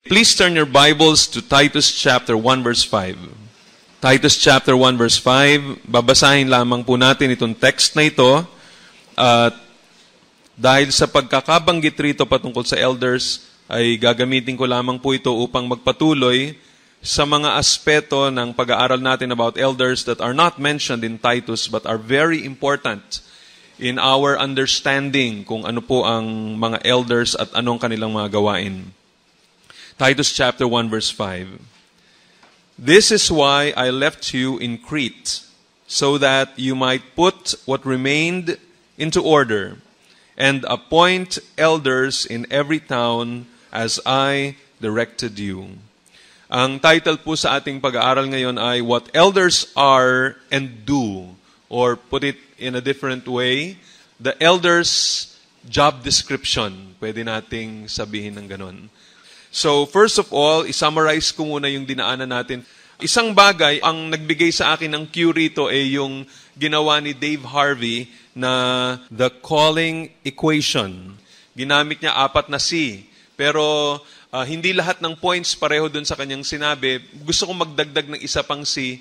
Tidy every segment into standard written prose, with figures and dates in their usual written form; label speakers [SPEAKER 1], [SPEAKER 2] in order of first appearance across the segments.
[SPEAKER 1] Please turn your Bibles to Titus chapter 1 verse 5. Titus chapter 1 verse 5, babasahin lamang po natin itong text na ito. At dahil sa pagkakabanggit rito patungkol sa elders, ay gagamitin ko lamang po ito upang magpatuloy sa mga aspeto ng pag-aaral natin about elders that are not mentioned in Titus but are very important in our understanding kung ano po ang mga elders at anong kanilang mga gawain. Titus chapter 1 verse 5. This is why I left you in Crete, so that you might put what remained into order, and appoint elders in every town as I directed you. Ang title po sa ating pag-aaral ngayon ay What Elders Are and Do, or put it in a different way, the elders' job description. Pwede nating sabihin ng ganon. So, first of all, isummarize ko muna yung dinaanan natin. Isang bagay, ang nagbigay sa akin ng cue rito ay yung ginawa ni Dave Harvey na the calling equation. Ginamit niya 4 na C. Pero hindi lahat ng points pareho dun sa kanyang sinabi. Gusto kong magdagdag ng isa pang C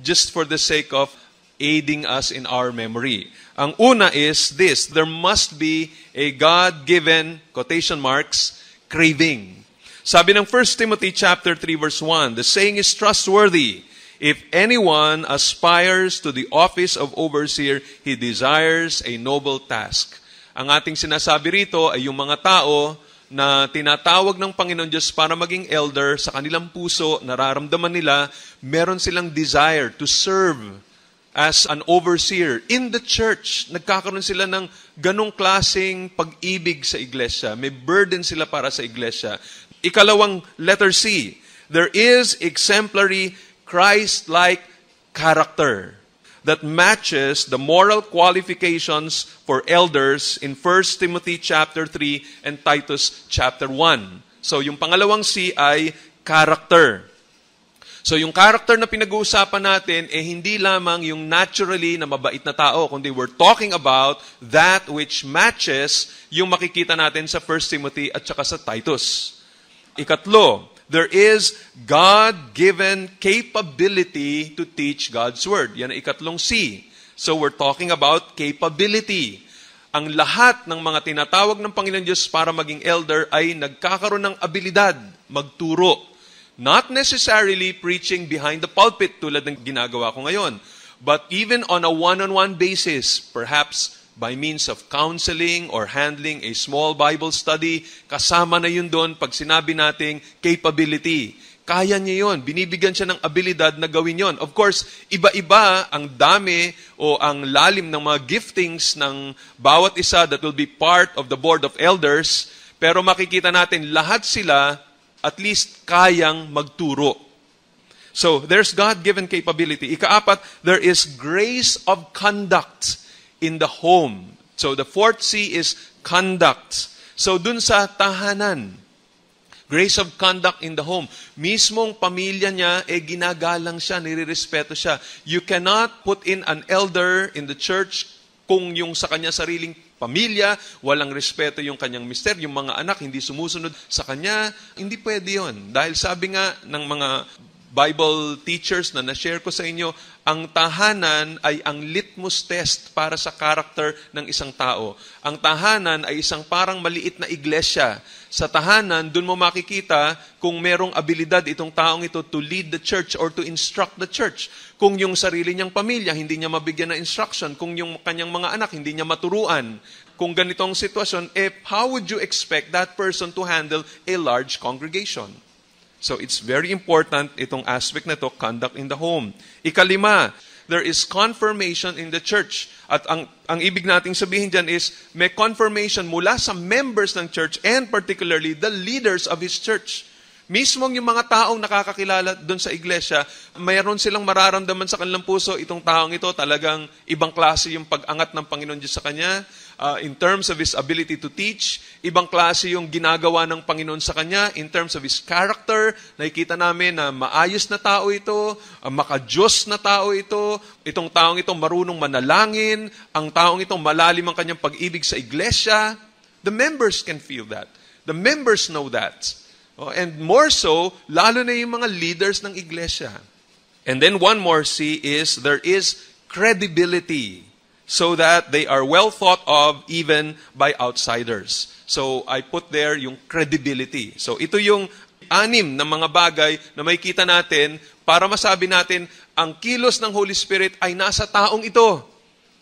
[SPEAKER 1] just for the sake of aiding us in our memory. Ang una is this: there must be a God-given, quotation marks, craving. Sabi ng 1 Timothy chapter 3 verse 1, the saying is trustworthy. If anyone aspires to the office of overseer, he desires a noble task. Ang ating sinasabi rito ay yung mga tao na tinatawag ng Panginoon Diyos para maging elder, sa kanilang puso, nararamdaman nila, meron silang desire to serve as an overseer in the church. Nagkakaroon sila ng ganong klaseng pag-ibig sa iglesia. May burden sila para sa iglesia. Ikalawang letter C, there is exemplary Christ-like character that matches the moral qualifications for elders in 1 Timothy chapter 3 and Titus chapter 1. So yung pangalawang C ay character. So yung character na pinag-uusapan natin hindi lamang yung naturally na mabait na tao, kundi we're talking about that which matches yung makikita natin sa 1 Timothy at saka sa Titus. Ikatlo, there is God-given capability to teach God's Word. Yan ang ikatlong C. So we're talking about capability. Ang lahat ng mga tinatawag ng Panginoon Diyos para maging elder ay nagkakaroon ng abilidad magturo. Not necessarily preaching behind the pulpit tulad ng ginagawa ko ngayon, but even on a one-on-one basis, perhaps by means of counseling or handling a small Bible study, kasama na yun doon pag sinabi nating capability. Kaya niya yun. Binibigyan siya ng abilidad na gawin yun. Of course, iba-iba ang dami o ang lalim ng mga giftings ng bawat isa that will be part of the board of elders, pero makikita natin lahat sila at least kayang magturo. So, there's God-given capability. Ikaapat, there is grace of conduct in the home. So the fourth C is conduct. So dun sa tahanan, grace of conduct in the home. Mismong pamilya niya, ginagalang siya, nirirespeto siya. You cannot put in an elder in the church kung yung sa kanya sariling pamilya, walang respeto yung kanyang mister, yung mga anak, hindi sumusunod sa kanya. Hindi pwede yun. Dahil sabi nga ng mga Bible teachers na na-share ko sa inyo, ang tahanan ay ang litmus test para sa character ng isang tao. Ang tahanan ay isang parang maliit na iglesia. Sa tahanan, dun mo makikita kung merong abilidad itong taong ito to lead the church or to instruct the church. Kung yung sarili niyang pamilya, hindi niya mabigyan ng instruction. Kung yung kanyang mga anak, hindi niya maturuan. Kung ganitong sitwasyon, how would you expect that person to handle a large congregation? So it's very important itong aspect na to, conduct in the home. Ikalima, there is confirmation in the church. At ang ibig nating sabihin dyan is may confirmation mula sa members ng church and particularly the leaders of his church. Mismong yung mga taong nakakakilala doon sa iglesia, mayroon silang mararamdaman sa kanilang puso, itong taong ito talagang ibang klase yung pag-angat ng Panginoon Diyos sa kanya. In terms of his ability to teach, ibang klase yung ginagawa ng Panginoon sa kanya. In terms of his character, nakikita namin na maayos na tao ito, makadiyos na tao ito, itong taong ito marunong manalangin, ang taong ito malalim ang kanyang pag-ibig sa iglesia. The members can feel that. The members know that. Oh, and more so, lalo na yung mga leaders ng iglesia. And then one more C is, there is credibility, so that they are well thought of even by outsiders. So I put there yung credibility. So ito yung 6 na mga bagay na makikita natin para masabi natin, ang kilos ng Holy Spirit ay nasa taong ito.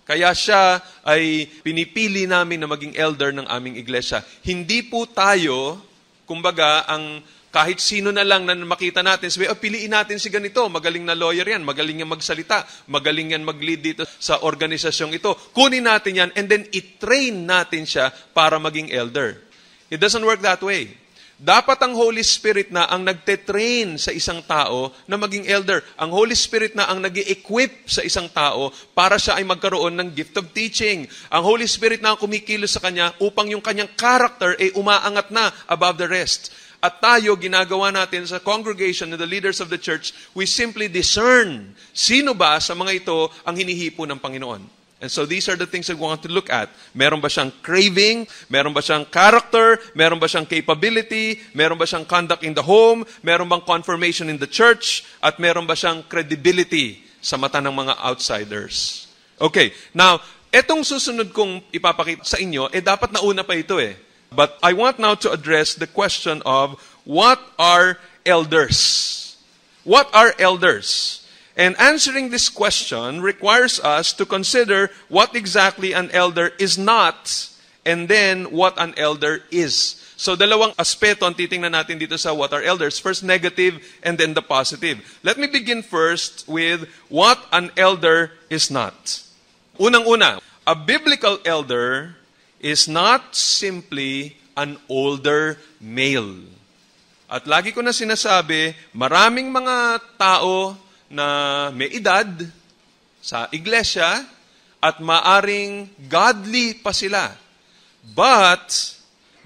[SPEAKER 1] Kaya siya ay pinipili namin na maging elder ng aming iglesia. Hindi po tayo, kumbaga, ang kahit sino na lang na makita natin, sabi, piliin natin si ganito, magaling na lawyer yan, magaling yan magsalita, magaling yan mag-lead dito sa organisasyong ito. Kunin natin yan and then i-train natin siya para maging elder. It doesn't work that way. Dapat ang Holy Spirit na ang nagte-train sa isang tao na maging elder. Ang Holy Spirit na ang nag-i-equip sa isang tao para siya ay magkaroon ng gift of teaching. Ang Holy Spirit na ang kumikilos sa kanya upang yung kanyang character ay umaangat na above the rest. At tayo, ginagawa natin sa congregation and the leaders of the church, we simply discern sino ba sa mga ito ang hinihipo ng Panginoon. And so these are the things that we want to look at. Meron ba siyang craving? Meron ba siyang character? Meron ba siyang capability? Meron ba siyang conduct in the home? Meron bang confirmation in the church? At meron ba siyang credibility sa mata ng mga outsiders? Okay, now, etong susunod kong ipapakita sa inyo, dapat nauna pa ito But I want now to address the question of, what are elders? What are elders? And answering this question requires us to consider what exactly an elder is not, and then what an elder is. So dalawang aspeto ang titingnan natin dito sa what are elders. First negative, and then the positive. Let me begin first with what an elder is not. Unang-una, a biblical elder is not simply an older male. At lagi ko na sinasabi, maraming mga tao na may edad sa iglesia at maaring godly pa sila. But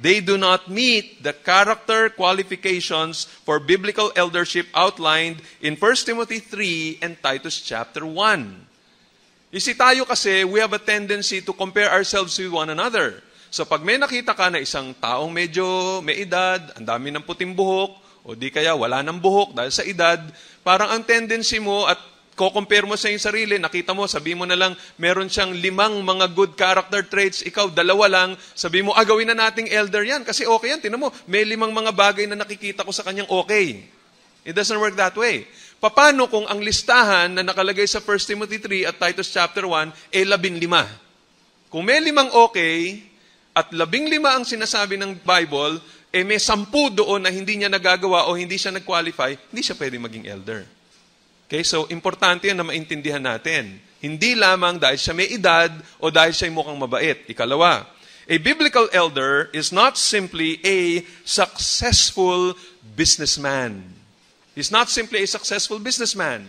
[SPEAKER 1] they do not meet the character qualifications for biblical eldership outlined in 1 Timothy 3 and Titus chapter 1. You see, tayo kasi, we have a tendency to compare ourselves with one another. So pag may nakita ka na isang taong medyo may edad, ang dami ng puting buhok, o di kaya wala ng buhok dahil sa edad, parang ang tendency mo at ko-compare mo sa iyong sarili, nakita mo, sabi mo na lang, meron siyang 5 mga good character traits, ikaw 2 lang, sabi mo, gawin na nating elder yan, kasi okay yan, tinan mo, may 5 mga bagay na nakikita ko sa kanyang okay. It doesn't work that way. Paano kung ang listahan na nakalagay sa 1 Timothy 3 at Titus chapter 1, 15? Kung may 5 okay, at 15 ang sinasabi ng Bible, may 10 doon na hindi niya nagagawa o hindi siya nag-qualify, hindi siya pwede maging elder. Okay, so importante yan na maintindihan natin. Hindi lamang dahil siya may edad o dahil siya mukhang mabait. Ikalawa, a biblical elder is not simply a successful businessman. He's not simply a successful businessman.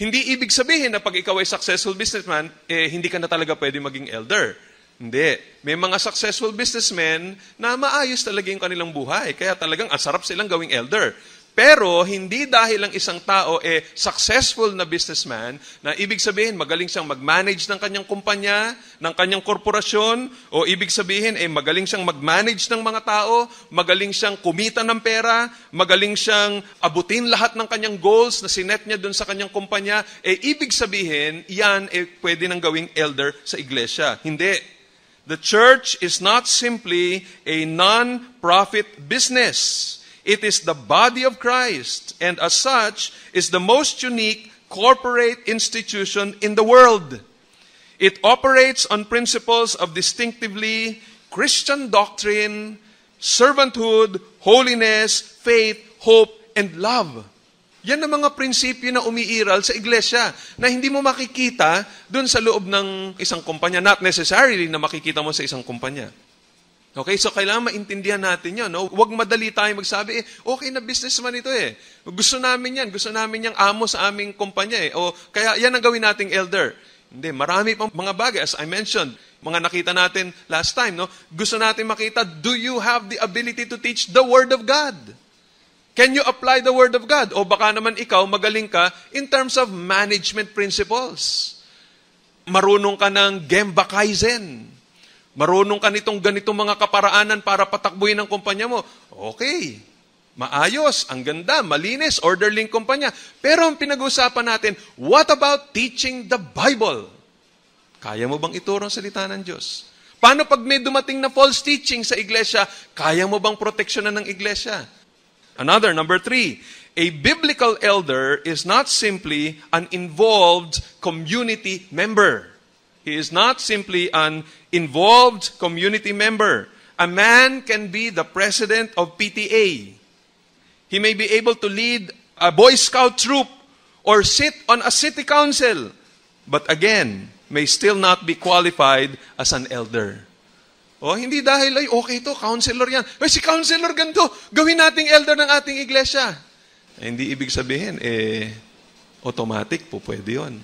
[SPEAKER 1] Hindi ibig sabihin na pag ikaw ay successful businessman, hindi ka na talaga pwede maging elder. Hindi. May mga successful businessmen na maayos talaga yung kanilang buhay. Kaya talagang asarap silang gawing elder. Pero hindi dahil ang isang tao successful na businessman, na ibig sabihin magaling siyang mag-manage ng kanyang kumpanya, ng kanyang korporasyon, o ibig sabihin magaling siyang mag-manage ng mga tao, magaling siyang kumita ng pera, magaling siyang abutin lahat ng kanyang goals na sinet niya dun sa kanyang kumpanya, ibig sabihin, yan pwede nang gawing elder sa iglesia. Hindi. The church is not simply a non-profit business. It is the body of Christ, and as such, is the most unique corporate institution in the world. It operates on principles of distinctively Christian doctrine, servanthood, holiness, faith, hope, and love. Yan ang mga prinsipyo na umiiral sa iglesia na hindi mo makikita dun sa loob ng isang kumpanya. Not necessarily na makikita mo sa isang kumpanya. Okay, so kailangan maintindihan natin yun. No? Huwag madali tayo magsabi, okay na businessman ito Gusto namin yan. Gusto namin yung amo sa aming kumpanya O kaya yan ang gawin nating elder. Hindi, marami pang mga bagay. As I mentioned, mga nakita natin last time, no? Gusto natin makita, do you have the ability to teach the Word of God? Can you apply the Word of God? O baka naman ikaw, magaling ka in terms of management principles. Marunong ka ng Gemba Kaizen. Marunong ka nitong ganitong mga kaparaanan para patakbuhin ang kumpanya mo. Okay. Maayos, ang ganda, malinis, orderly kumpanya. Pero ang pinag-uusapan natin, what about teaching the Bible? Kaya mo bang ituro ang salita ng Diyos? Paano pag may dumating na false teaching sa iglesia, kaya mo bang proteksyonan ng iglesia? Number 3, a biblical elder is not simply an involved community member. He is not simply an involved community member. A man can be the president of PTA. He may be able to lead a Boy Scout troop or sit on a city council, but again, may still not be qualified as an elder. Hindi dahil, okay to, counselor yan. Si counselor ganito, gawin nating elder ng ating iglesia. Hindi ibig sabihin, automatic po pwede yun.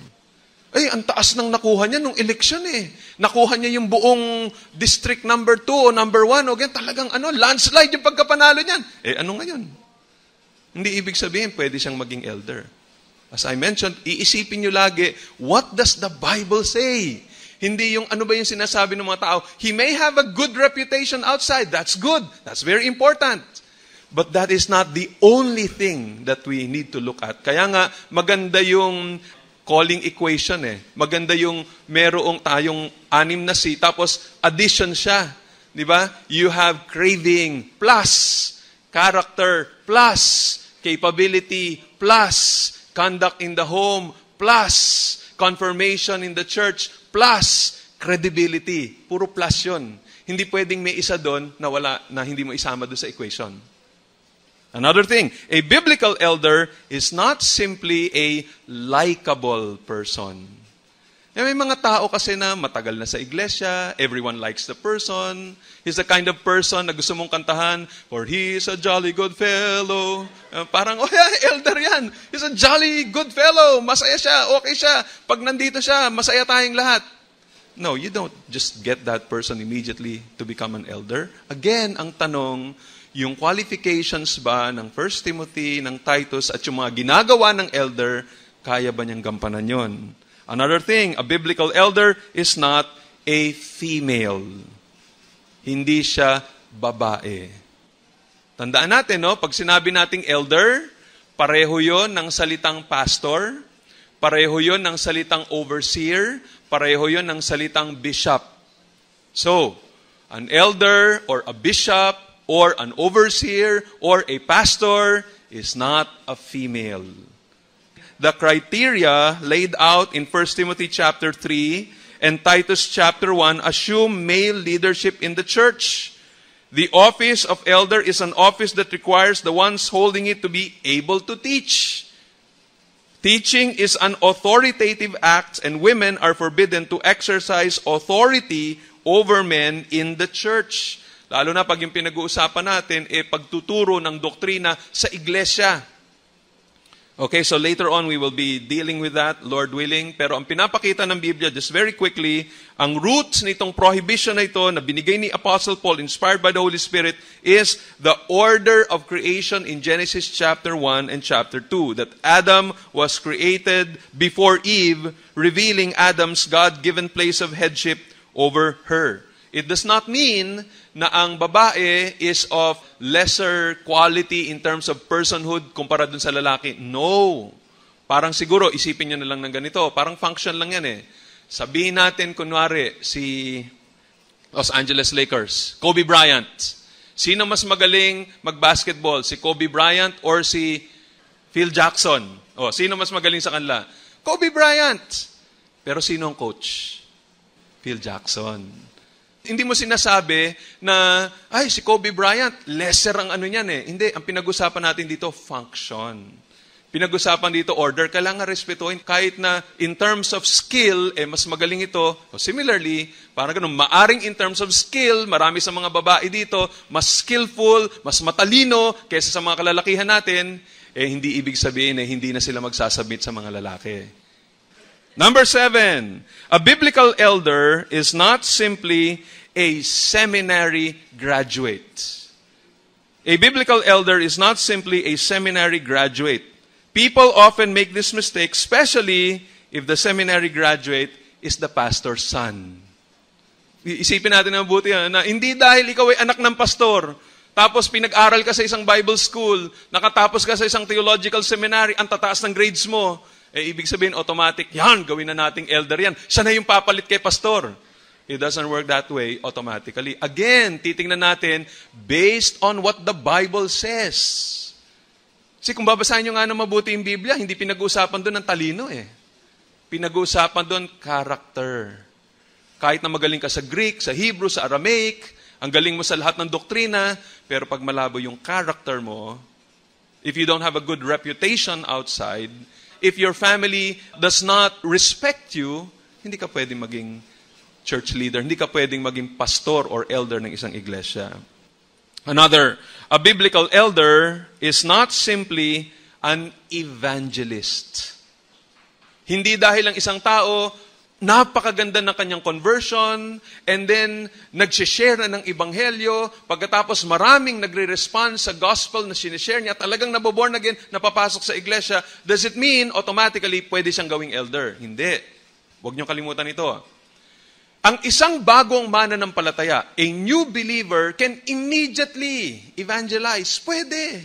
[SPEAKER 1] Ang taas ng nakuha niya nung eleksyon Nakuha niya yung buong district number 2 o number 1 o talagang landslide yung pagkapanalo niyan. Ano ngayon? Hindi ibig sabihin, pwede siyang maging elder. As I mentioned, iisipin niyo lagi, what does the Bible say? Hindi yung ano ba yung sinasabi ng mga tao. He may have a good reputation outside. That's good. That's very important. But that is not the only thing that we need to look at. Kaya nga, maganda yung calling equation Maganda yung merong tayong 6 na C, tapos addition siya. Di ba? You have craving plus character plus capability plus conduct in the home plus confirmation in the church plus credibility. Puro plus yun. Hindi pwedeng may isa doon na hindi mo isama doon sa equation. Another thing, a biblical elder is not simply a likable person. May mga tao kasi na matagal na sa iglesia, everyone likes the person. He's the kind of person na gusto mong kantahan, for he is a jolly good fellow. Parang, elder yan. He's a jolly good fellow. Masaya siya, okay siya. Pag nandito siya, masaya tayong lahat. No, you don't just get that person immediately to become an elder. Again, ang tanong, yung qualifications ba ng 1 Timothy, ng Titus, at yung mga ginagawa ng elder, kaya ba niyang gampanan yon? Another thing, a biblical elder is not a female. Hindi siya babae. Tandaan natin, pag sinabi nating elder, pareho yon ng salitang pastor, pareho yon ng salitang overseer, pareho yon ng salitang bishop. So, an elder or a bishop or an overseer or a pastor is not a female. The criteria laid out in 1 Timothy chapter 3 and Titus chapter 1 assume male leadership in the church. The office of elder is an office that requires the ones holding it to be able to teach. Teaching is an authoritative act and women are forbidden to exercise authority over men in the church. Lalo na pag yung pinag-uusapan natin, pagtuturo ng doktrina sa iglesia. Okay, so later on we will be dealing with that, Lord willing. Pero ang pinapakita ng Biblia, just very quickly, ang roots nitong prohibition na ito na binigay ni Apostle Paul, inspired by the Holy Spirit, is the order of creation in Genesis chapter 1 and chapter 2. That Adam was created before Eve, revealing Adam's God-given place of headship over her. It does not mean na ang babae is of lesser quality in terms of personhood kumpara dun sa lalaki. No. Parang siguro, isipin nyo na lang ng ganito. Parang function lang yan Sabihin natin, kunwari, si Los Angeles Lakers, Kobe Bryant. Sino mas magaling mag-basketball? Si Kobe Bryant or si Phil Jackson? Sino mas magaling sa kanila? Kobe Bryant. Pero sino ang coach? Phil Jackson. Hindi mo sinasabi na, si Kobe Bryant, lesser ang ano niyan Hindi, ang pinag-usapan natin dito, function. Pinag-usapan dito, order. Kailangan respetuhin. Kahit na in terms of skill, mas magaling ito. Similarly, parang ganun, maaring in terms of skill, marami sa mga babae dito, mas skillful, mas matalino, kaysa sa mga kalalakihan natin, hindi ibig sabihin hindi na sila magsasubmit sa mga lalaki. Number 7, a biblical elder is not simply a seminary graduate. A biblical elder is not simply a seminary graduate. People often make this mistake, especially if the seminary graduate is the pastor's son. Isipin natin ang mabuti na hindi dahil ikaw ay anak ng pastor, Tapos pinag-aral ka sa isang Bible school, nakatapos ka sa isang theological seminary, ang tataas ng grades mo, ibig sabihin automatic, yan, gawin na nating elder yan. Siya na yung papalit kay pastor. It doesn't work that way automatically. Again, titingnan natin based on what the Bible says. Kasi kung babasahin nyo nga ng mabuti yung Biblia, hindi pinag-uusapan doon ng talino Pinag-uusapan doon character. Kahit na magaling ka sa Greek, sa Hebrew, sa Aramaic, ang galing mo sa lahat ng doktrina, pero pag malabo yung character mo, if you don't have a good reputation outside, if your family does not respect you, hindi ka pwedeng maging church leader, hindi ka pwedeng maging pastor or elder ng isang iglesia. A biblical elder is not simply an evangelist. Hindi dahil ang isang tao, napakaganda ng kanyang conversion, and then nag-share na ng ebanghelyo, pagkatapos maraming nagre-respond sa gospel na sinishare niya, talagang naboborn again, napapasok sa iglesia, does it mean automatically pwede siyang gawing elder? Hindi. Huwag niyong kalimutan ito. Ang isang bagong mananampalataya, a new believer can immediately evangelize. Pwede.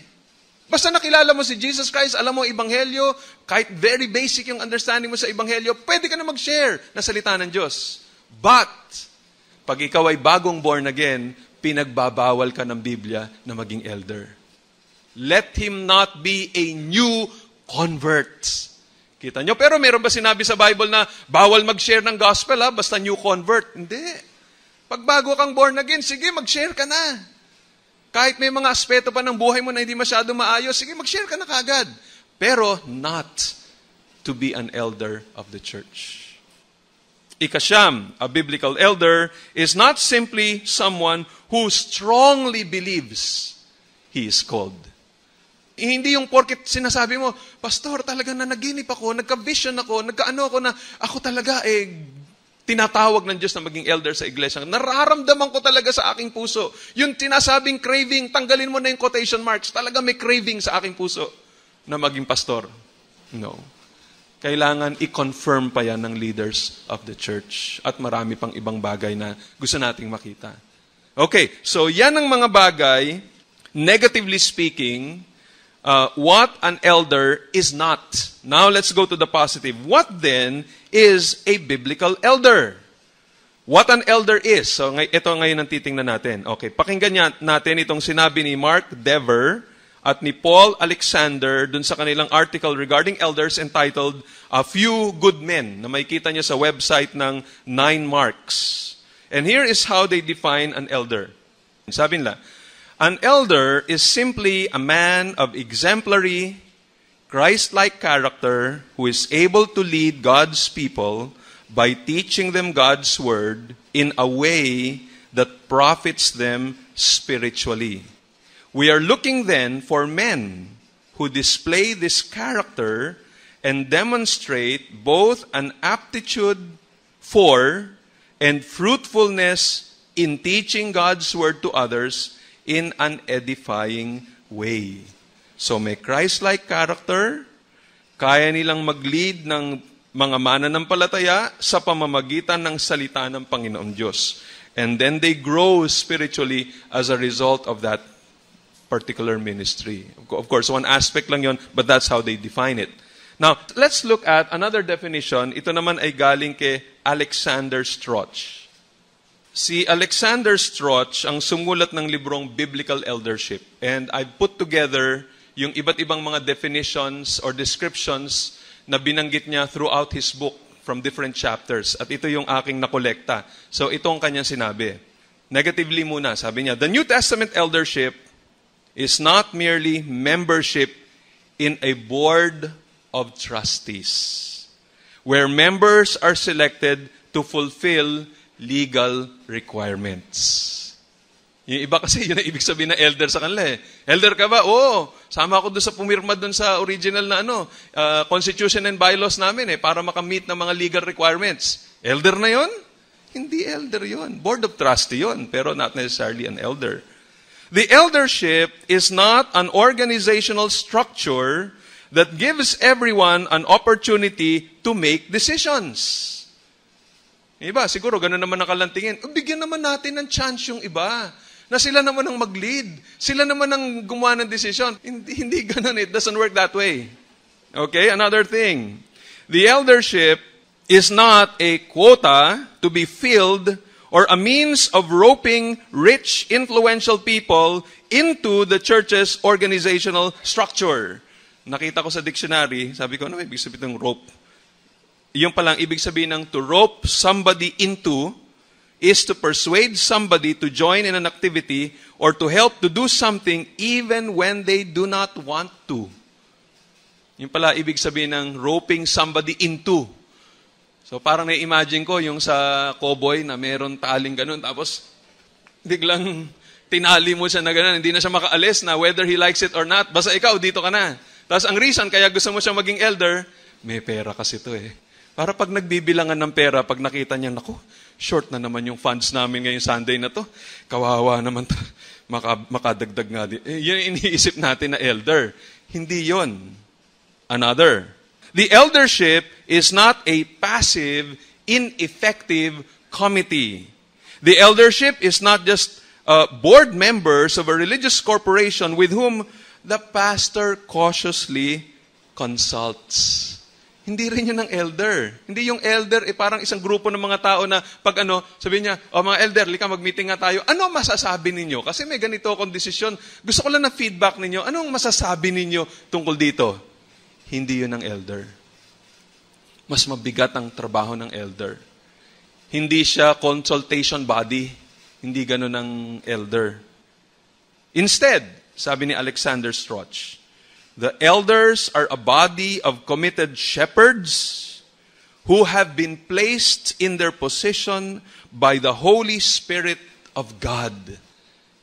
[SPEAKER 1] Basta nakilala mo si Jesus Christ, alam mo ebanghelyo, kahit very basic yung understanding mo sa ebanghelyo, pwede ka na mag-share na salita ng Diyos. But, pag ikaw ay bagong born again, pinagbabawal ka ng Biblia na maging elder. Let him not be a new convert. Kita nyo? Pero meron ba sinabi sa Bible na bawal mag-share ng gospel, basta new convert? Hindi. Pag bago kang born again, sige, mag-share ka na. Kahit may mga aspeto pa ng buhay mo na hindi masyado maayos, sige, mag-share ka na kagad. Pero not to be an elder of the church. Ikasyam, a biblical elder is not simply someone who strongly believes he is called. Hindi yung porket sinasabi mo, Pastor, talaga na naginip ako, nagka-vision ako, nagka-ano ako na, ako talaga tinatawag ng Diyos na maging elder sa iglesia. Nararamdaman ko talaga sa aking puso. Yung tinasabing craving, tanggalin mo na yung quotation marks. Talaga may craving sa aking puso na maging pastor. No. Kailangan i-confirm pa yan ng leaders of the church. At marami pang ibang bagay na gusto nating makita. Okay, so yan ang mga bagay, negatively speaking, what an elder is not. Now let's go to the positive. What then is a biblical elder? What an elder is. So ito ngayon ang titingnan natin. Okay, pakinggan natin itong sinabi ni Mark Dever at ni Paul Alexander dun sa kanilang article regarding elders entitled A Few Good Men na makikita niyo sa website ng 9 Marks. And here is how they define an elder. Sabi nila, an elder is simply a man of exemplary, Christ-like character who is able to lead God's people by teaching them God's word in a way that profits them spiritually. We are looking then for men who display this character and demonstrate both an aptitude for and fruitfulness in teaching God's word to others in an edifying way. So may Christ-like character, kaya nilang mag-lead ng mga mananampalataya sa pamamagitan ng salita ng Panginoong Diyos. And then they grow spiritually as a result of that particular ministry. Of course, one aspect lang yon, but that's how they define it. Now, let's look at another definition. Ito naman ay galing kay Alexander Strauch. Si Alexander Strauch ang sumulat ng librong Biblical Eldership. And I've put together yung iba't ibang mga definitions or descriptions na binanggit niya throughout his book from different chapters. At ito yung aking nakolekta. So ito ang kanyang sinabi. Negatively muna, sabi niya, the New Testament eldership is not merely membership in a board of trustees, where members are selected to fulfill legal requirements. Yung iba kasi, yun ang ibig sabihin na elder sa kanila eh. Elder ka ba? Oo. Sama ako doon sa pumirma doon sa original na constitution and bylaws namin para makamit ng mga legal requirements. Elder na yon? Hindi elder yon. Board of trustee yon, pero not necessarily an elder. The eldership is not an organizational structure that gives everyone an opportunity to make decisions. Iba, siguro ganun naman nakalantingin. Bigyan naman natin ng chance yung iba. Na sila naman ang mag-lead. Sila naman ang gumawa ng desisyon. Hindi ganun. It doesn't work that way. Okay, another thing. The eldership is not a quota to be filled or a means of roping rich, influential people into the church's organizational structure. Nakita ko sa dictionary, sabi ko, ano ibig sabihin ng rope? Yung palang ibig sabihin ng to rope somebody into is to persuade somebody to join in an activity or to help to do something even when they do not want to. Yung pala ibig sabihin ng roping somebody into. So parang na-imagine ko yung sa cowboy na meron taling ganun, tapos biglang tinali mo siya na ganun, hindi na siya makaalis na whether he likes it or not, basta ikaw, dito ka na. Tapos ang reason kaya gusto mo siya maging elder, may pera kasi to eh. Para pag nagbibilangan ng pera, pag nakita niya, naku, short na naman yung funds namin ngayong Sunday na to, kawawa naman to, makadagdag nga din. Yun iniisip natin na elder. Hindi yon. Another. The eldership is not a passive, ineffective committee. The eldership is not just board members of a religious corporation with whom the pastor cautiously consults. Hindi rin yun ang elder. Hindi yung elder, parang isang grupo ng mga tao na pag sabihin niya, mga elder, lika mag-meeting nga tayo. Ano masasabi ninyo? Kasi may ganito akong desisyon. Gusto ko lang na feedback ninyo. Anong masasabi ninyo tungkol dito? Hindi yun ang elder. Mas mabigat ang trabaho ng elder. Hindi siya consultation body. Hindi ganun ang elder. Instead, sabi ni Alexander Strauch, the elders are a body of committed shepherds who have been placed in their position by the Holy Spirit of God.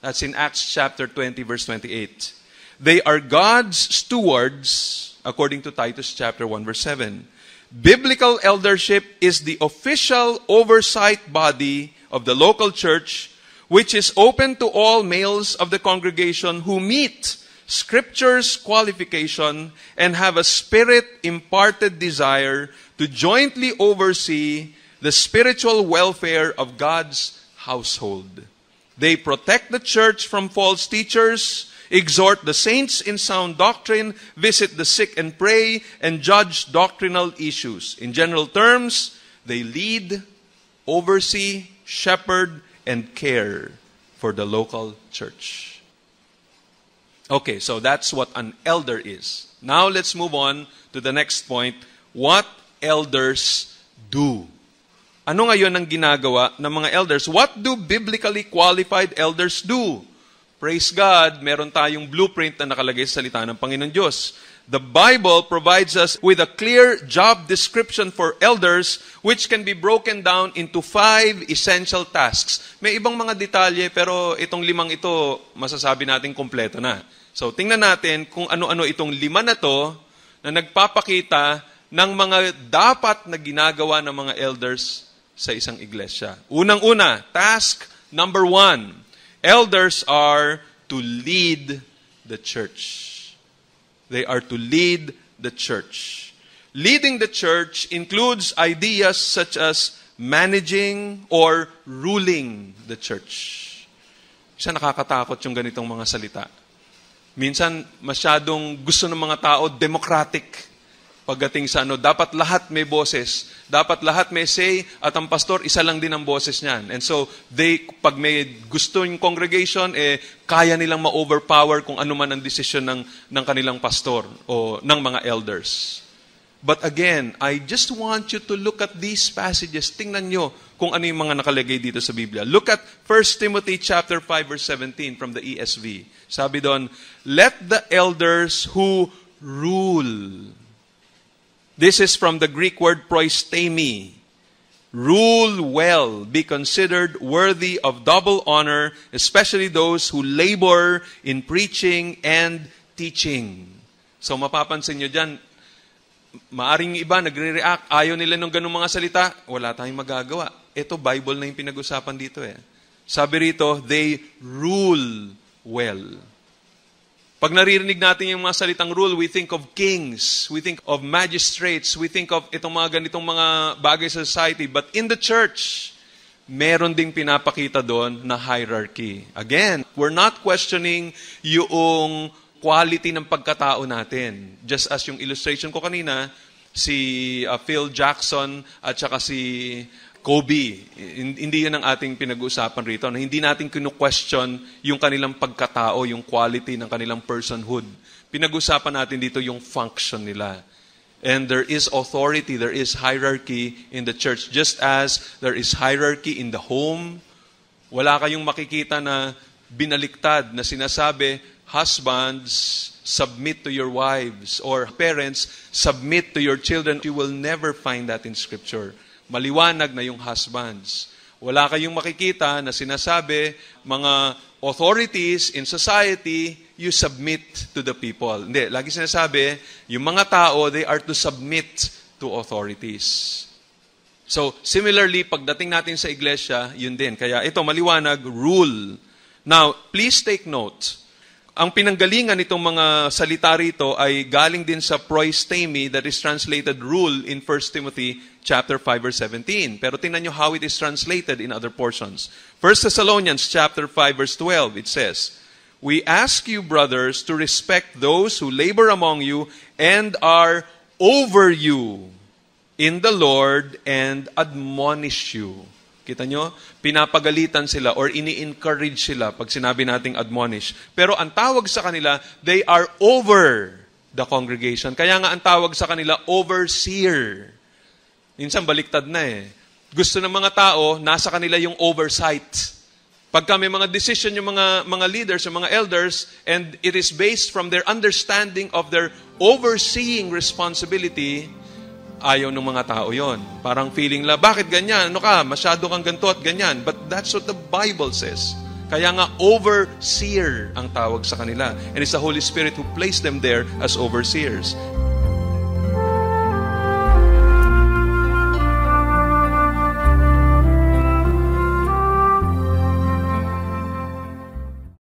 [SPEAKER 1] That's in Acts chapter 20, verse 28. They are God's stewards, according to Titus chapter 1, verse 7. Biblical eldership is the official oversight body of the local church, which is open to all males of the congregation who meet Scripture's qualification and have a Spirit-imparted desire to jointly oversee the spiritual welfare of God's household. They protect the church from false teachers, exhort the saints in sound doctrine, visit the sick and pray, and judge doctrinal issues. In general terms, they lead, oversee, shepherd, and care for the local church. Okay, so that's what an elder is. Now let's move on to the next point. What elders do? Ano ngayon ang ginagawa ng mga elders? What do biblically qualified elders do? Praise God, meron tayong blueprint na nakalagay sa salita ng Panginoon Diyos. The Bible provides us with a clear job description for elders which can be broken down into 5 essential tasks. May ibang mga detalye pero itong 5 ito masasabi natin kompleto na. So tingnan natin kung ano-ano itong 5 na to na nagpapakita ng mga dapat na ginagawa ng mga elders sa isang iglesia. Unang-una, task number 1. Elders are to lead the church. They are to lead the church. Leading the church includes ideas such as managing or ruling the church. Isa nakakatakot yung ganitong mga salita. Minsan, masyadong gusto ng mga tao democratic. Pagdating sa dapat lahat may boses. Dapat lahat may say at ang pastor, isa lang din ang boses niyan. And so, pag may gusto yung congregation, kaya nilang ma-overpower kung ano man ang desisyon ng kanilang pastor o ng mga elders. But again, I just want you to look at these passages. Tingnan nyo kung ano yung mga nakalagay dito sa Biblia. Look at 1 Timothy chapter 5 verse 17 from the ESV. Sabi doon, let the elders who rule. This is from the Greek word proistemi. Rule well, be considered worthy of double honor, especially those who labor in preaching and teaching. So mapapansin nyo dyan, maaring iba nagre-react, ayaw nila ng ganung mga salita, wala tayong magagawa. Ito, Bible na yung pinag-usapan dito Sabi rito, they rule well. Pag naririnig natin yung mga salitang rule, we think of kings, we think of magistrates, we think of itong mga ganitong mga bagay sa society. But in the church, meron ding pinapakita doon na hierarchy. Again, we're not questioning yung quality ng pagkatao natin. Just as yung illustration ko kanina, si Phil Jackson at saka si Kobe, hindi yan ang ating pinag-uusapan rito. Na hindi natin kinu-question yung kanilang pagkatao, yung quality ng kanilang personhood. Pinag-usapan natin dito yung function nila. And there is authority, there is hierarchy in the church. Just as there is hierarchy in the home, wala kayong makikita na binaliktad na sinasabi, husbands, submit to your wives, or parents, submit to your children. You will never find that in Scripture. Maliwanag na yung husbands. Wala kayong makikita na sinasabi, mga authorities in society, you submit to the people. Hindi, lagi sinasabi, yung mga tao, they are to submit to authorities. So, similarly, pagdating natin sa iglesia, yun din. Kaya ito, maliwanag, rule. Now, please take note. Ang pinanggalingan nitong mga salita rito ay galing din sa proistemi that is translated rule in 1 Timothy chapter 5 verse 17. Pero tingnan nyo how it is translated in other portions. 1 Thessalonians chapter 5 verse 12, it says, "We ask you, brothers, to respect those who labor among you and are over you in the Lord and admonish you." Kita nyo? Pinapagalitan sila or ini-encourage sila pag sinabi nating admonish. Pero ang tawag sa kanila, they are over the congregation. Kaya nga ang tawag sa kanila, overseer. Minsan baliktad na eh. Gusto ng mga tao, nasa kanila yung oversight. Pagka may mga decision yung mga leaders, yung mga elders, and it is based from their understanding of their overseeing responsibility, ayaw ng mga tao yon. Parang feeling la, bakit ganyan? Ano ka? Masyado kang ganito at ganyan. But that's what the Bible says. Kaya nga, overseer ang tawag sa kanila. And it's the Holy Spirit who placed them there as overseers.